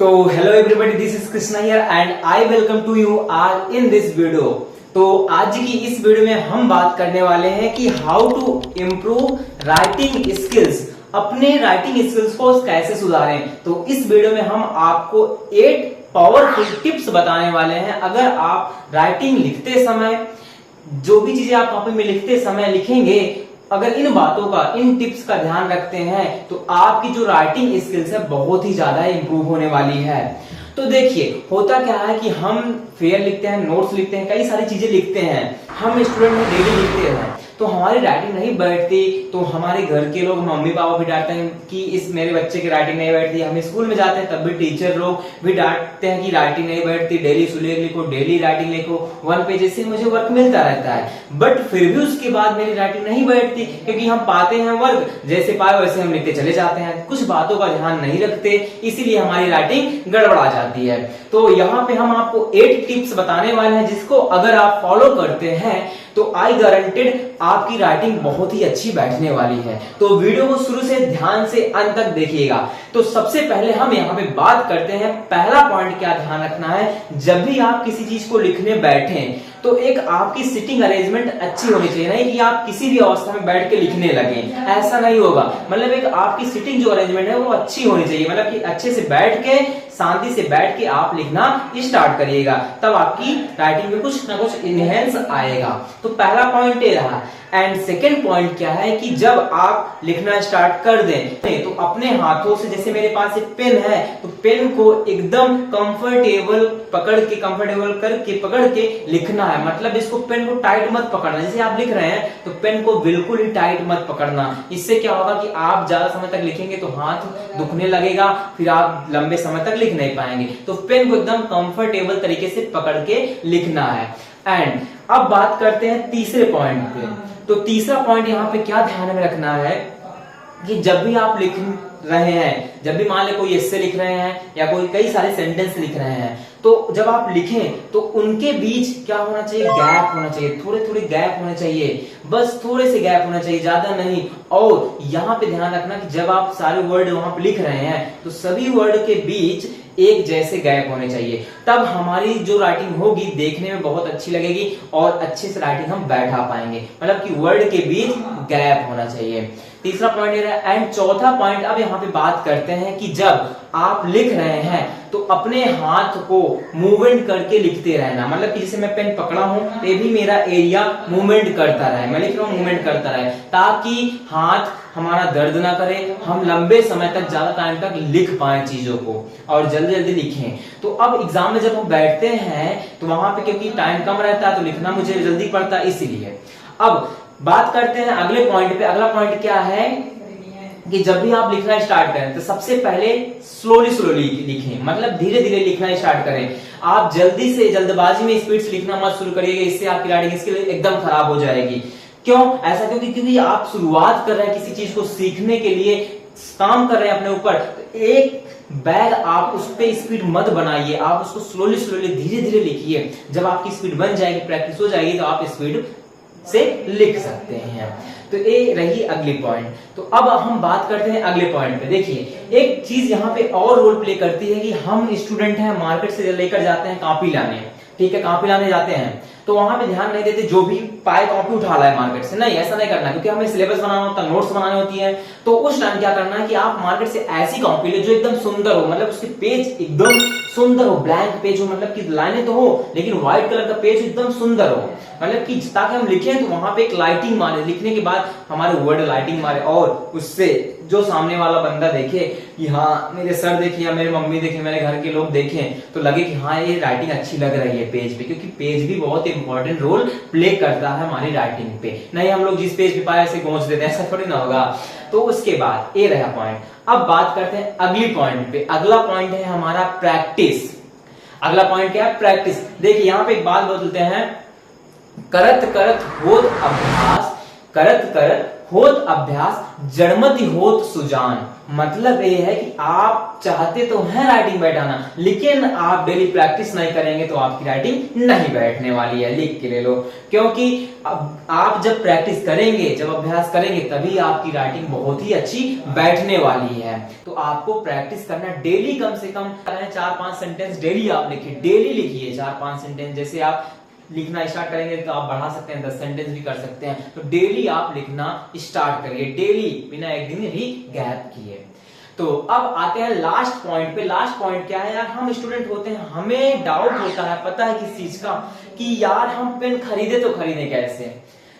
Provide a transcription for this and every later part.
तो hello everybody, this is Krishna here and I welcome to you are in this video. तो आज की इस वीडियो में हम बात करने वाले हैं कि how to improve writing skills, अपने राइटिंग स्किल्स को कैसे सुधारें। तो इस वीडियो में हम आपको 8 पावरफुल टिप्स बताने वाले हैं। अगर आप राइटिंग लिखते समय, जो भी चीजें आप कॉपी में लिखते समय लिखेंगे, अगर इन बातों का, इन टिप्स का ध्यान रखते हैं तो आपकी जो राइटिंग स्किल्स है बहुत ही ज्यादा इंप्रूव होने वाली है। तो देखिए, होता क्या है कि हम फेयर लिखते हैं, नोट्स लिखते हैं, कई सारी चीजें लिखते हैं, हम स्टूडेंट में डेली लिखते हैं, तो हमारी राइटिंग नहीं बैठती तो हमारे घर के लोग, मम्मी पापा भी डांटते हैं कि इस मेरे बच्चे की राइटिंग नहीं बैठती। हम स्कूल में जाते हैं तब भी टीचर लोग भी डांटते हैं कि राइटिंग नहीं बैठती, डेली सुलेख लिखो, डेली राइटिंग लिखो, 1 पेज से मुझे वर्क मिलता रहता है। बट फिर भी उसके बाद मेरी राइटिंग नहीं बैठती, क्योंकि हम पाते हैं वर्क, जैसे पाए वैसे हम लिखते चले जाते हैं, कुछ बातों का ध्यान नहीं रखते, इसीलिए हमारी राइटिंग गड़बड़ा जाती है। तो यहाँ पे हम आपको 8 टिप्स बताने वाले हैं, जिसको अगर आप फॉलो करते हैं तो आई गारंटेड आपकी राइटिंग बहुत ही अच्छी बैठने वाली है। तो वीडियो को शुरू से ध्यान से अंत तक देखिएगा। तो सबसे पहले हम यहाँ पे बात करते हैं, पहला पॉइंट क्या ध्यान रखना है, जब भी आप किसी चीज को लिखने बैठें तो एक आपकी सिटिंग अरेंजमेंट अच्छी होनी चाहिए। नहीं कि आप किसी भी अवस्था में बैठ के लिखने लगे, ऐसा नहीं होगा। मतलब एक आपकी सिटिंग जो अरेंजमेंट है वो अच्छी होनी चाहिए, मतलब कि अच्छे से बैठ के, शांति से बैठ के आप लिखना स्टार्ट करिएगा, तब आपकी राइटिंग में कुछ ना कुछ इनहेंस आएगा। तो पहला पॉइंट ये रहा। एंड सेकेंड पॉइंट क्या है कि जब आप लिखना स्टार्ट कर दें तो अपने हाथों से, जैसे मेरे पास एक पेन है, तो पेन को एकदम कंफर्टेबल पकड़ के लिखना है। मतलब इसको, पेन को टाइट मत पकड़ना। जैसे आप लिख रहे हैं तो पेन को बिल्कुल ही टाइट मत पकड़ना। इससे क्या होगा कि आप ज्यादा समय तक लिखेंगे तो हाथ दुखने लगेगा, फिर आप लंबे समय तक लिख नहीं पाएंगे। तो पेन को एकदम कंफर्टेबल तरीके से पकड़ के लिखना है। एंड अब बात करते हैं तीसरे पॉइंट पे। तो तीसरा पॉइंट यहाँ पे क्या ध्यान में रखना है कि जब भी आप लिख रहे हैं, जब भी मान ले कोई एस्से लिख रहे हैं या कोई कई सारे सेंटेंस लिख रहे हैं, तो जब आप लिखें तो उनके बीच क्या होना चाहिए, गैप होना चाहिए, थोड़े थोड़े गैप होने चाहिए, बस थोड़े से गैप होना चाहिए, ज्यादा नहीं। और यहाँ पे ध्यान रखना कि जब आप सारे वर्ड वहां पे लिख रहे हैं तो सभी वर्ड के बीच एक जैसे गैप होने चाहिए, तब हमारी जो राइटिंग होगी देखने में बहुत अच्छी लगेगी और अच्छे से राइटिंग हम बैठा पाएंगे। मतलब कि वर्ड के बीच गैप होना चाहिए। तीसरा पॉइंट ये रहा। एंड चौथा पॉइंट, अब यहाँ पे बात करते हैं कि जब आप लिख रहे हैं तो अपने हाथ को मूवमेंट करके लिखते रहना। मतलब कि जैसे मैं पेन पकड़ा हूं तो ये भी मेरा एरिया मूवमेंट करता रहे, मैं लिख रहा हूं मूवमेंट करता रहे, ताकि हाथ हमारा दर्द ना करे, हम लंबे समय तक, ज्यादा टाइम तक लिख पाए चीजों को और जल्दी जल्दी लिखें। तो अब एग्जाम में जब हम बैठते हैं तो वहां पे क्योंकि टाइम कम रहता है तो लिखना मुझे जल्दी पड़ता है, इसीलिए। अब बात करते हैं अगले पॉइंट पे। अगला पॉइंट क्या है कि जब भी आप लिखना स्टार्ट करें तो सबसे पहले स्लोली लिखें, मतलब धीरे धीरे लिखना स्टार्ट करें। आप जल्दी से, जल्दबाजी में स्पीड से लिखना मत शुरू करिएगा, इससे आपकी राइटिंग स्किल एकदम खराब हो जाएगी। क्यों ऐसा? क्योंकि आप शुरुआत कर रहे हैं किसी चीज को सीखने के लिए, काम कर रहे हैं अपने ऊपर, तो एक बैग आप उस पे स्पीड मत बनाइए, आप उसको स्लोली धीरे धीरे लिखिए। जब आपकी स्पीड बन जाएगी, प्रैक्टिस हो जाएगी, तो आप स्पीड से लिख सकते हैं। तो ये रही अगली पॉइंट। तो अब हम बात करते हैं अगले पॉइंट पे। देखिए, एक चीज यहाँ पे और रोल प्ले करती है कि हम स्टूडेंट हैं, मार्केट से लेकर जाते हैं कॉपी लाने, ठीक है, कॉपी लाने जाते हैं तो वहां पे ध्यान नहीं देते, जो भी पाए कॉपी उठा ला है मार्केट से। नहीं, ऐसा नहीं करना, क्योंकि हमें सिलेबस बनाना होता है, नोट्स बनानी होती है। तो उस टाइम क्या करना है कि आप मार्केट से ऐसी कॉपी ले जो एकदम सुंदर हो, मतलब उसके पेज एकदम सुंदर हो, ब्लैंक पेज हो, मतलब कि लाइनें तो हो लेकिन व्हाइट कलर का पेज एकदम सुंदर हो, मतलब कि ताकि हम लिखें तो वहां पे एक लाइटिंग मारे, लिखने के बाद हमारे वर्ड लाइटिंग मारे और उससे जो सामने वाला बंदा देखे कि हाँ, मेरे सर देखे या मेरे मम्मी देखे, मेरे घर के लोग देखें, तो लगे कि हाँ, ये राइटिंग अच्छी लग रही है पेज पे, क्योंकि पेज भी बहुत इंपॉर्टेंट रोल प्ले करता है हमारी राइटिंग पे। नहीं हम लोग जिस पेज पे पाए ऐसे पहुंच देते हैं, ऐसा थोड़ी ना होगा। तो उसके बाद ये रहा पॉइंट। अब बात करते हैं अगली पॉइंट पे। अगला पॉइंट है हमारा प्रैक्टिस। अगला पॉइंट क्या है? प्रैक्टिस। देखिए, यहाँ पे एक बात बोलते हैं, करत करत होत अभ्यास, करत करत होत अभ्यास, जड़मति होत सुजान। मतलब ये है कि आप चाहते तो हैं राइटिंग बैठाना, लेकिन आप डेली प्रैक्टिस नहीं करेंगे तो आपकी राइटिंग नहीं बैठने वाली है। लिख के ले लो, क्योंकि अब आप जब प्रैक्टिस करेंगे, जब अभ्यास करेंगे, तभी आपकी राइटिंग बहुत ही अच्छी बैठने वाली है। तो आपको प्रैक्टिस करना डेली, कम से कम 4-5 सेंटेंस डेली आप लिखिए, डेली लिखिए 4-5 सेंटेंस। जैसे आप लिखना स्टार्ट करेंगे तो आप बढ़ा सकते हैं, 10 सेंटेंस भी कर सकते हैं। तो डेली आप लिखना स्टार्ट करिए, डेली, बिना एक दिन भी गैप किए। तो अब आते हैं लास्ट पॉइंट पे। लास्ट पॉइंट क्या है यार, हम स्टूडेंट होते हैं, हमें डाउट होता है, पता है किस चीज का, कि यार हम पेन खरीदे तो खरीदे कैसे।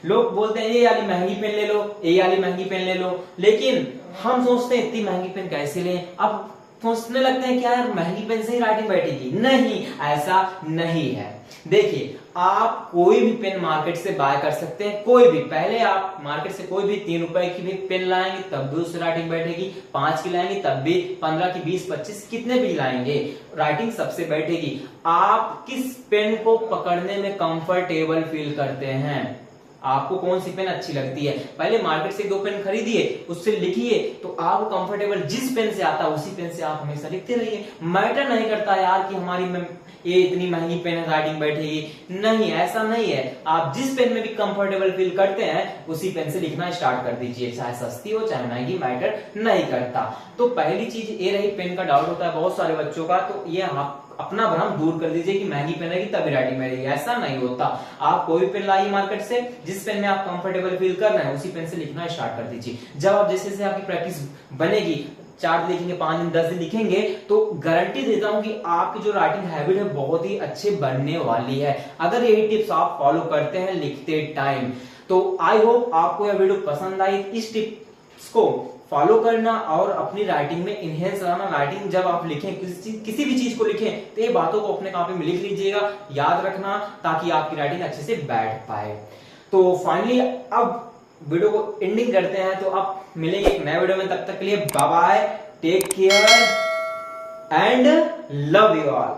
लोग बोलते हैं ये वाली महंगी पेन ले लो, ये वाली महंगी पेन ले लो, लेकिन हम सोचते हैं इतनी महंगी पेन कैसे लें। अब सोचने लगते हैं क्या यार महंगी पेन से ही राइटिंग बैठेगी। नहीं, ऐसा नहीं है। देखिए, आप कोई भी पेन मार्केट से बाय कर सकते हैं, कोई भी। पहले आप मार्केट से कोई भी 3 रुपए की भी पेन लाएंगे तब भी उससे राइटिंग बैठेगी, 5 की लाएंगे तब भी, 15 की, 20, 25 कितने भी लाएंगे, राइटिंग सबसे बैठेगी। आप किस पेन को पकड़ने में कंफर्टेबल फील करते हैं, आपको कौन सी पेन अच्छी लगती है, पहले मार्केट से 2 पेन खरीदिए, उससे लिखिए, तो आपको कंफर्टेबल जिस पेन से आता है उसी पेन से आप हमेशा लिखते रहिए। मैटर नहीं करता यार कि हमारी ये इतनी महंगी पेन है राइटिंग बैठेगी, नहीं, ऐसा नहीं है। आप जिस पेन में भी कंफर्टेबल फील करते हैं उसी पेन से लिखना स्टार्ट कर दीजिए, चाहे सस्ती हो चाहे महंगी, मैटर नहीं करता। तो पहली चीज ये रही, पेन का डाउट होता है बहुत सारे बच्चों का, तो ये आप अपना भ्रम दूर कर दीजिए कि महंगी पेन रहेगी तभी राइटिंग बैठेगी, ऐसा नहीं होता। आप कोई पेन लाइए मार्केट से, जिस पेन में आप कंफर्टेबल फील कर रहे हैं उसी पेन से लिखना स्टार्ट कर दीजिए। जब आप जैसे जैसे आपकी प्रैक्टिस बनेगी, 4 दिन लिखेंगे, 5 दिन, 10 दिन लिखेंगे, तो गारंटी देता हूं कि आपकी जो राइटिंग हैबिट है बहुत ही अच्छे बनने वाली है, अगर यही टिप्स आप फॉलो करते हैं लिखते टाइम। तो आई होप आपको यह वीडियो पसंद आई। इस टिप्स को फॉलो करना और अपनी राइटिंग में इनहेंस लाना। राइटिंग जब आप लिखें, किसी भी चीज को लिखें, तो ये बातों को अपने कॉपी में लिख लीजिएगा, याद रखना, ताकि आपकी राइटिंग अच्छे से बैठ पाए। तो फाइनली अब वीडियो को एंडिंग करते हैं, तो आप मिलेंगे एक नए वीडियो में, तब तक के लिए bye bye, take care and love you all.